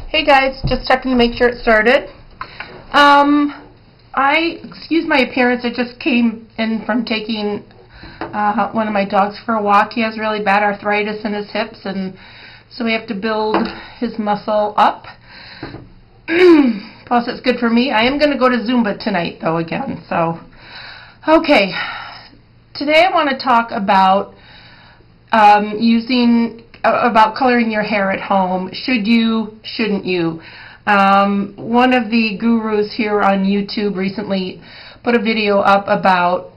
Hey guys, just checking to make sure it started. Excuse my appearance, I just came in from taking one of my dogs for a walk. He has really bad arthritis in his hips, and so we have to build his muscle up. Plus it's good for me. I am going to go to Zumba tonight though again. So, okay. Today I want to talk about about coloring your hair at home. Should you, shouldn't you? One of the gurus here on YouTube recently put a video up about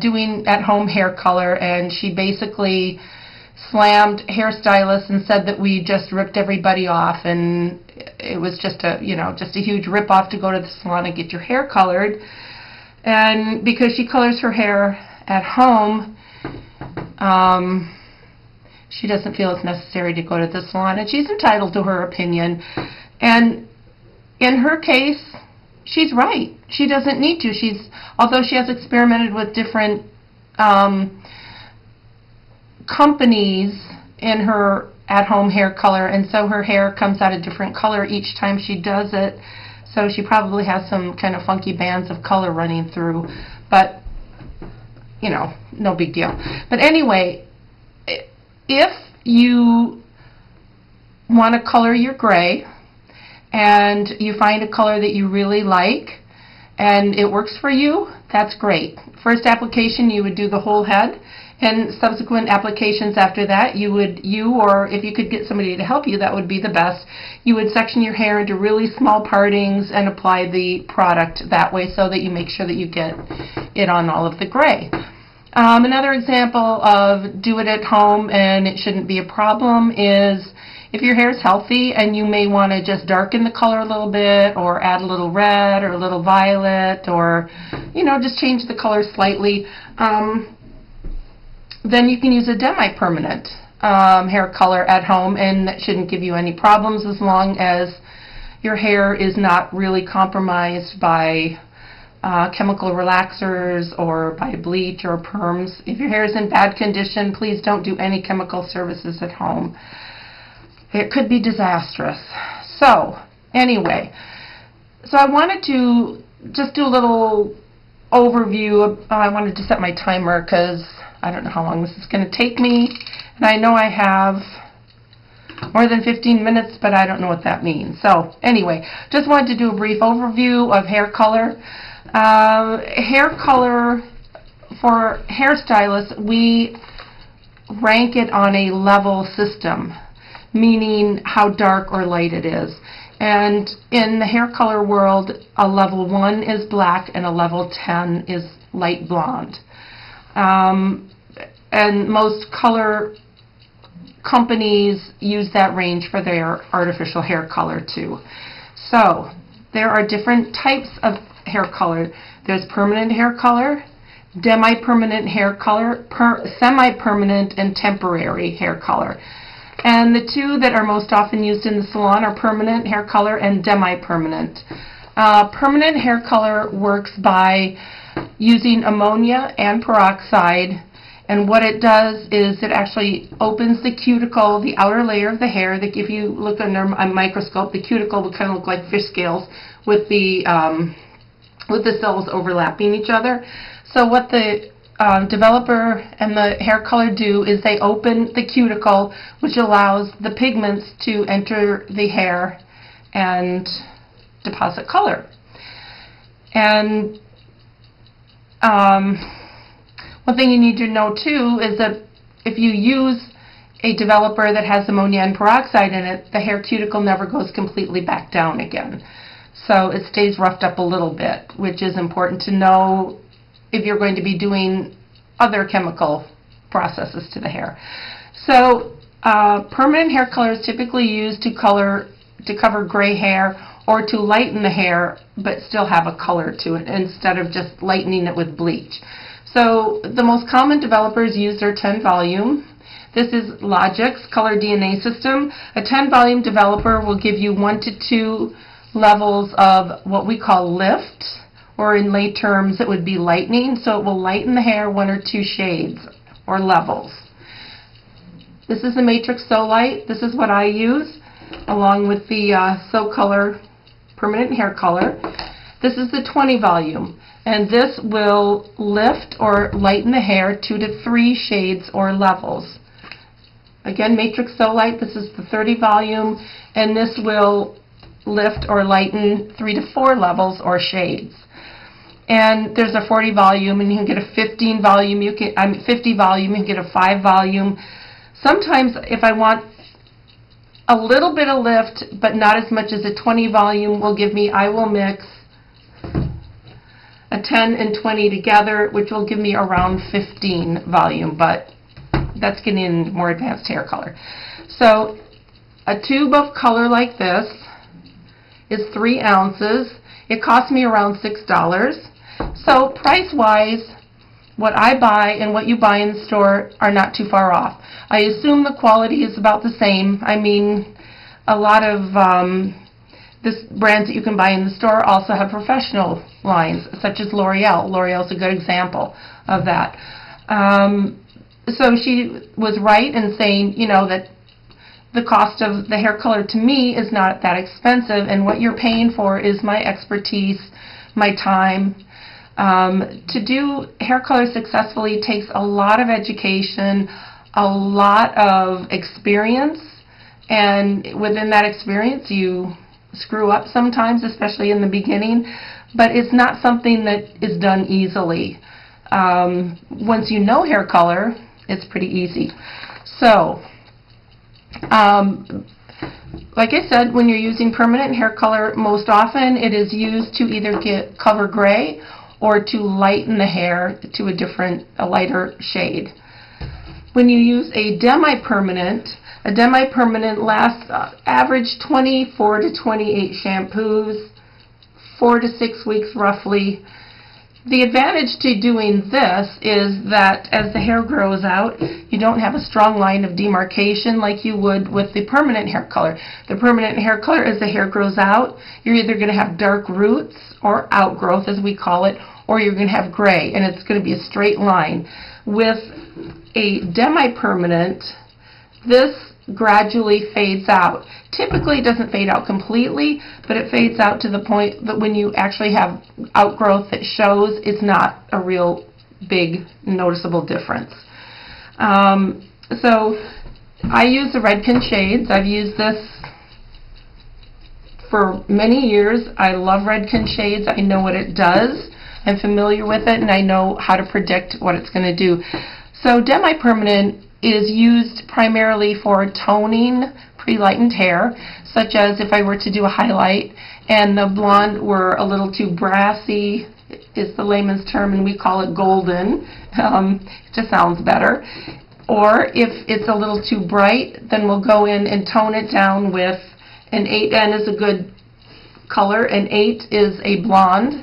doing at-home hair color, and she basically slammed Hairstylist and said that we just ripped everybody off, and it was just a huge rip-off to go to the salon and get your hair colored. And because she colors her hair at home, she doesn't feel it's necessary to go to the salon, and she's entitled to her opinion. And in her case, she's right. She doesn't need to. Although she has experimented with different companies in her at-home hair color, and so her hair comes out a different color each time she does it. So she probably has some kind of funky bands of color running through, but you know, no big deal. But anyway, if you want to color your gray and you find a color that you really like and it works for you, that's great. First application, you would do the whole head, and subsequent applications after that, or if you could get somebody to help you, that would be the best. You would section your hair into really small partings and apply the product that way so that you make sure that you get it on all of the gray. Another example of do it at home and it shouldn't be a problem is if your hair is healthy and you may want to just darken the color a little bit, or add a little red or a little violet, or just change the color slightly, then you can use a demi-permanent hair color at home, and that shouldn't give you any problems as long as your hair is not really compromised by chemical relaxers or by bleach or perms. If your hair is in bad condition, please don't do any chemical services at home. It could be disastrous. So anyway, I wanted to just do a little overview. I wanted to set my timer because I don't know how long this is going to take me, and I know I have more than 15 minutes, but I don't know what that means. So anyway, just wanted to do a brief overview of hair color. Hair color for Hairstylists, we rank it on a level system, meaning how dark or light it is. And in the hair color world, a level 1 is black and a level 10 is light blonde. And most color companies use that range for their artificial hair color too. So there are different types of hair color. There's permanent hair color, demi-permanent hair color, semi-permanent, and temporary hair color. And the two that are most often used in the salon are permanent hair color and demi-permanent. Permanent hair color works by using ammonia and peroxide, and what it does is it actually opens the cuticle, the outer layer of the hair. That if you look under a microscope, the cuticle will kind of look like fish scales with the cells overlapping each other. So what the developer and the hair color do is they open the cuticle, which allows the pigments to enter the hair and deposit color. And one thing you need to know too is that if you use a developer that has ammonia and peroxide in it, the hair cuticle never goes completely back down again. So it stays roughed up a little bit, which is important to know if you're going to be doing other chemical processes to the hair. So permanent hair color is typically used to cover gray hair or to lighten the hair but still have a color to it instead of just lightening it with bleach. So the most common developers use their 10 volume. This is Logic's Color DNA system. A 10 volume developer will give you 1 to 2 levels of what we call lift, or in lay terms it would be lightening. So it will lighten the hair 1 or 2 shades or levels. This is the Matrix So Light. This is what I use. along with the Color permanent hair color. This is the 20 volume, and this will lift or lighten the hair 2 to 3 shades or levels. Again, Matrix So Light, this is the 30 volume, and this will lift or lighten 3 to 4 levels or shades. And there's a 40 volume, and you can get a 15 volume, 50 volume, you can get a 5 volume. Sometimes if I want a little bit of lift, but not as much as a 20 volume will give me, I will mix a 10 and 20 together, which will give me around 15 volume, but that's getting more advanced hair color. So a tube of color like this is 3 ounces. It cost me around $6. So price-wise, what I buy and what you buy in the store are not too far off. I assume the quality is about the same. I mean, a lot of this brands that you can buy in the store also have professional lines, such as L'Oreal. L'Oreal is a good example of that. So she was right in saying, you know, that the cost of the hair color to me is not that expensive, and what you're paying for is my expertise, my time. To do hair color successfully takes a lot of education, a lot of experience, and within that experience you screw up sometimes, especially in the beginning, but it's not something that is done easily. Once you know hair color, it's pretty easy. So, like I said, when you're using permanent hair color, most often it is used to either cover gray or to lighten the hair to a lighter shade. When you use a demi-permanent lasts average 24 to 28 shampoos, 4 to 6 weeks roughly. The advantage to doing this is that as the hair grows out, you don't have a strong line of demarcation like you would with the permanent hair color. The permanent hair color, as the hair grows out, you're either going to have dark roots or outgrowth, as we call it, or you're going to have gray, and it's going to be a straight line. With a demi-permanent, this gradually fades out. Typically it doesn't fade out completely, but it fades out to the point that when you actually have outgrowth that shows, it's not a real big noticeable difference. So I use the Redken shades. I've used this for many years. I love Redken shades. I know what it does. I'm familiar with it, and I know how to predict what it's going to do. So demi-permanent is used primarily for toning pre-lightened hair, such as if I were to do a highlight and the blonde were a little too brassy, is the layman's term, and we call it golden. It just sounds better. Or if it's a little too bright, then we'll go in and tone it down with an 8N is a good color, and 8 is a blonde,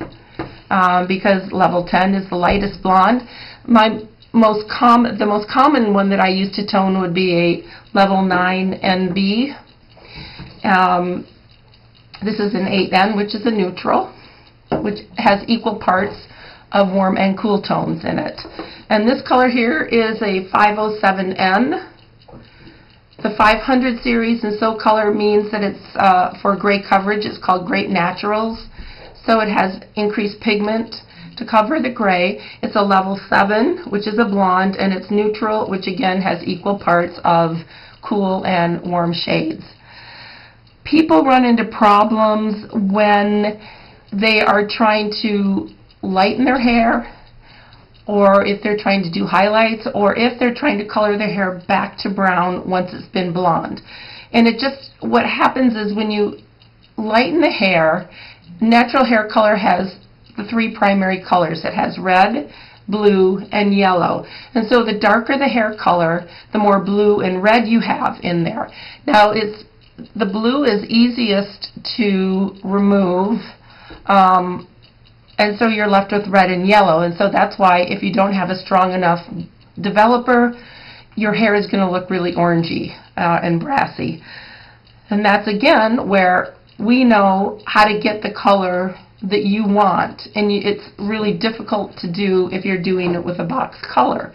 because level 10 is the lightest blonde. The most common one that I use to tone would be a level 9 NB. This is an 8N, which is a neutral, which has equal parts of warm and cool tones in it. And this color here is a 507N. The 500 series in So Color means that it's for gray coverage. It's called Great Naturals. So it has increased pigment to cover the gray. It's a level 7, which is a blonde, and it's neutral, which again has equal parts of cool and warm shades. People run into problems when they are trying to lighten their hair, or if they're trying to do highlights, or if they're trying to color their hair back to brown once it's been blonde. And what happens is when you lighten the hair, natural hair color has the 3 primary colors. It has red, blue, and yellow. And so the darker the hair color, the more blue and red you have in there. Now the blue is easiest to remove, and so you're left with red and yellow. And so that's why if you don't have a strong enough developer, your hair is going to look really orangey and brassy. And that's again where we know how to get the color that you want, and it's really difficult to do if you're doing it with a box color.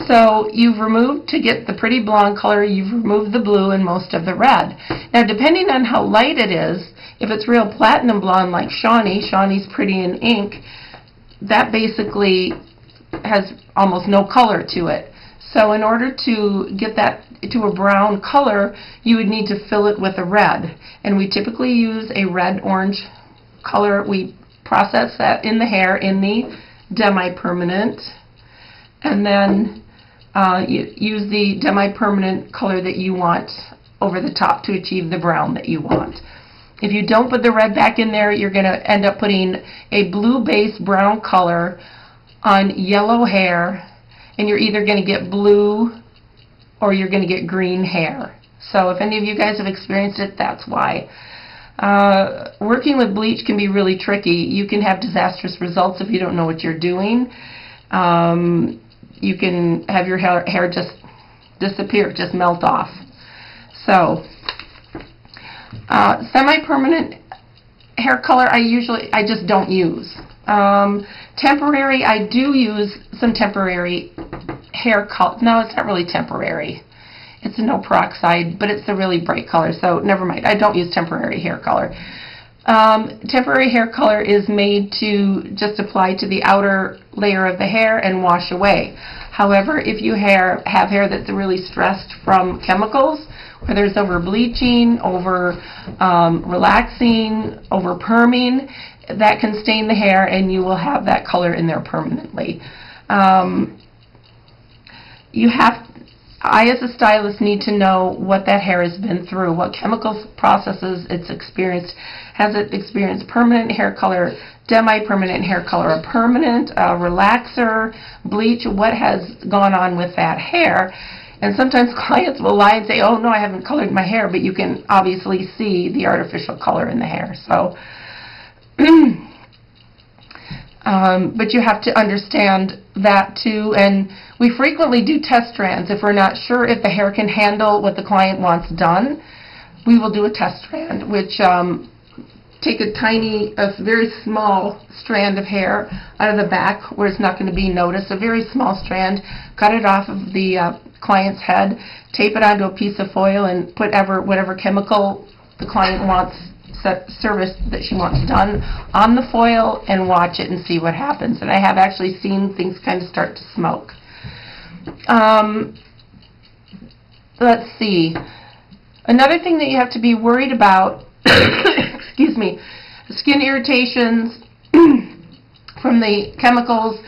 So you've removed, to get the pretty blonde color, you've removed the blue and most of the red. Now depending on how light it is, if it's real platinum blonde like Shawnee's pretty in ink, that basically has almost no color to it. So in order to get that to a brown color, you would need to fill it with a red. And we typically use a red-orange color. We process that in the hair in the demi-permanent, and then you use the demi-permanent color that you want over the top to achieve the brown that you want. If you don't put the red back in there, you're going to end up putting a blue-based brown color on yellow hair, and you're either going to get blue or you're going to get green hair. So if any of you guys have experienced it, that's why. Working with bleach can be really tricky. You can have disastrous results if you don't know what you're doing. You can have your hair just disappear, just melt off. So semi-permanent hair color I just don't use. Temporary, I do use some temporary hair color. No, it's not really temporary. It's a no peroxide, but it's a really bright color, so never mind. I don't use temporary hair color. Temporary hair color is made to just apply to the outer layer of the hair and wash away. However, if you have hair that's really stressed from chemicals, whether it's over bleaching, over relaxing, over perming, that can stain the hair and you will have that color in there permanently. I as a stylist need to know what that hair has been through, what chemical processes it's experienced. Has it experienced permanent hair color, demi-permanent hair color, a permanent, relaxer, bleach, what has gone on with that hair? And sometimes clients will lie and say, oh no, I haven't colored my hair, but you can obviously see the artificial color in the hair. So, but you have to understand that too, and we frequently do test strands. If we're not sure if the hair can handle what the client wants done, we will do a test strand, which take a very small strand of hair out of the back where it's not going to be noticed, a very small strand, cut it off of the client's head, tape it onto a piece of foil, and put whatever chemical the client wants, service that she wants done on the foil, and watch it and see what happens. And I have actually seen things kind of start to smoke. Let's see. Another thing that you have to be worried about, excuse me, skin irritations from the chemicals,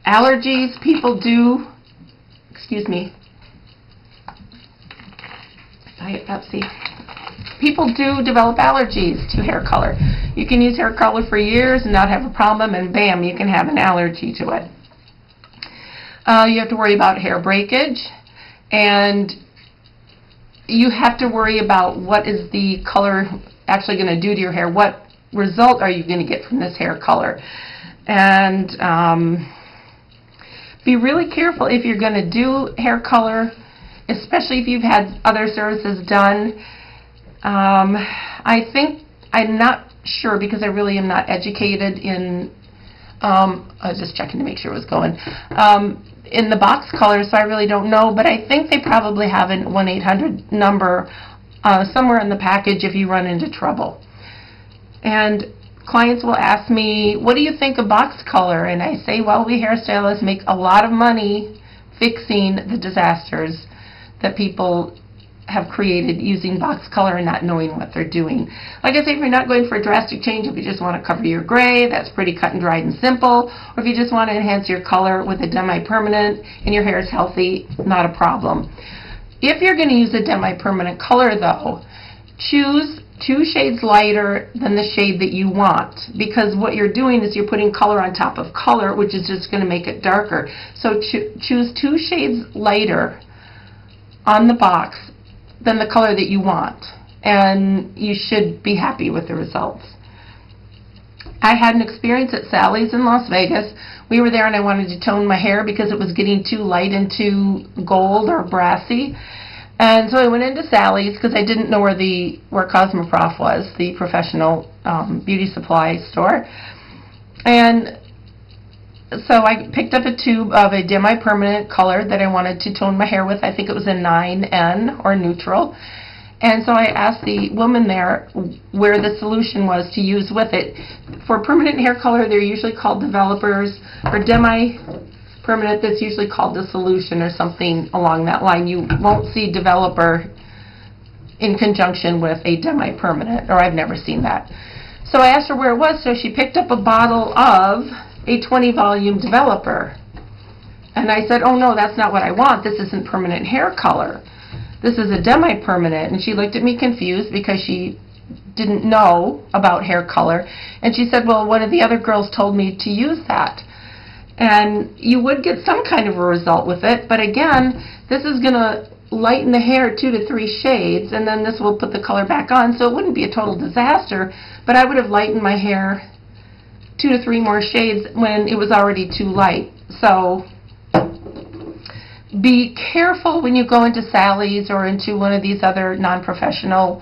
allergies. People do, excuse me, Diet Pepsi. People do develop allergies to hair color. You can use hair color for years and not have a problem, and bam, you can have an allergy to it. You have to worry about hair breakage, and you have to worry about what is the color actually going to do to your hair. What result are you going to get from this hair color? And be really careful if you're going to do hair color, especially if you've had other services done. I think, I'm not sure because I really am not educated in, I was just checking to make sure it was going, in the box color, so I really don't know, but I think they probably have a 1-800 number somewhere in the package if you run into trouble. And clients will ask me, what do you think of box color? And I say, well, we hairstylists make a lot of money fixing the disasters that people have created using box color and not knowing what they're doing. Like I say, if you're not going for a drastic change, if you just want to cover your gray, that's pretty cut and dried and simple. Or if you just want to enhance your color with a demi-permanent and your hair is healthy, not a problem. If you're going to use a demi-permanent color though, choose 2 shades lighter than the shade that you want, because what you're doing is you're putting color on top of color, which is just going to make it darker. So choose 2 shades lighter on the box than the color that you want, and you should be happy with the results. I had an experience at Sally's in Las Vegas. We were there and I wanted to tone my hair because it was getting too light and too gold or brassy. And so I went into Sally's because I didn't know where Cosmoprof was, the professional beauty supply store. And So I picked up a tube of a demi-permanent color that I wanted to tone my hair with. I think it was a 9N or neutral. And so I asked the woman there where the solution was to use with it. For permanent hair color, they're usually called developers. For demi-permanent, that's usually called the solution or something along that line. You won't see developer in conjunction with a demi-permanent, or I've never seen that. So I asked her where it was, so she picked up a bottle of a 20-volume developer. And I said, oh no, that's not what I want. This isn't permanent hair color. This is a demi-permanent. And she looked at me confused because she didn't know about hair color. And she said, well, one of the other girls told me to use that. And you would get some kind of a result with it. But again, this is going to lighten the hair 2 to 3 shades. And then this will put the color back on. So it wouldn't be a total disaster. But I would have lightened my hair 2 to 3 more shades when it was already too light. So be careful when you go into Sally's or into one of these other non-professional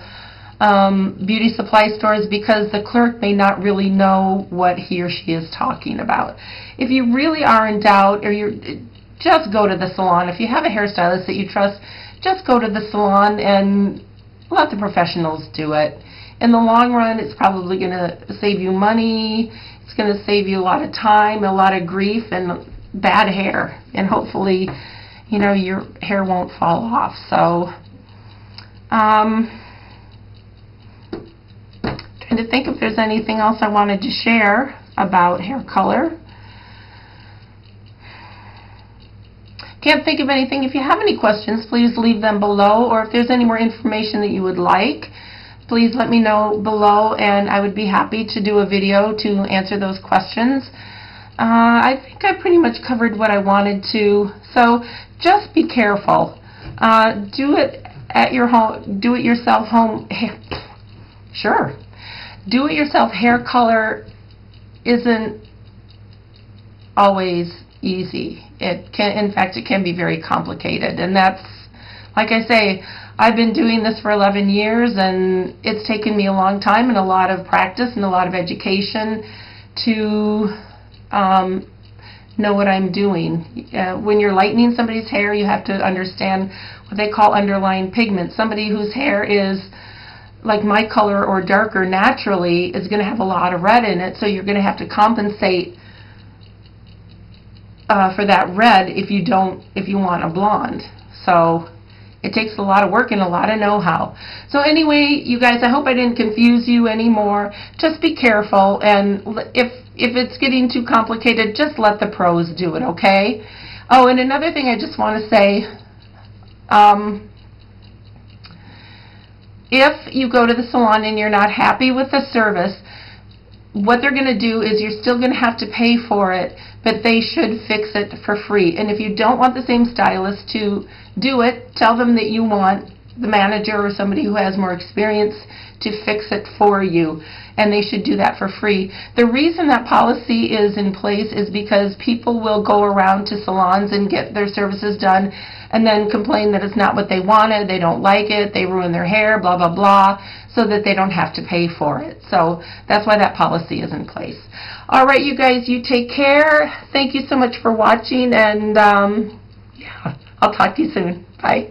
beauty supply stores, because the clerk may not really know what he or she is talking about. If you really are in doubt, or just go to the salon. If you have a hairstylist that you trust, just go to the salon and let the professionals do it. In the long run, it's probably going to save you money. It's going to save you a lot of time, a lot of grief, and bad hair. And hopefully, you know, your hair won't fall off. So, trying to think if there's anything else I wanted to share about hair color. Can't think of anything. If you have any questions, please leave them below, or if there's any more information that you would like, please let me know below, and I would be happy to do a video to answer those questions. I think I pretty much covered what I wanted to, so just be careful. Do it at your home, do it yourself home, sure. Do it yourself hair color isn't always easy. It can, in fact, it can be very complicated, and that's, like I say, I've been doing this for 11 years, and it's taken me a long time and a lot of practice and a lot of education to know what I'm doing. When you're lightening somebody's hair, you have to understand what they call underlying pigment. Somebody whose hair is like my color or darker naturally is going to have a lot of red in it, so you're going to have to compensate for that red if you want a blonde. So it takes a lot of work and a lot of know-how. So anyway, you guys, I hope I didn't confuse you anymore. Just be careful, and if it's getting too complicated, just let the pros do it, okay? Oh, and another thing I just want to say, if you go to the salon and you're not happy with the service, what they're going to do is you're still going to have to pay for it, but they should fix it for free. And if you don't want the same stylist to do it, tell them that you want the manager or somebody who has more experience to fix it for you, and they should do that for free. The reason that policy is in place is because people will go around to salons and get their services done and then complain that it's not what they wanted, they don't like it, they ruin their hair, blah, blah, blah, so that they don't have to pay for it. So that's why that policy is in place. All right, you guys, you take care. Thank you so much for watching, and yeah, I'll talk to you soon. Bye.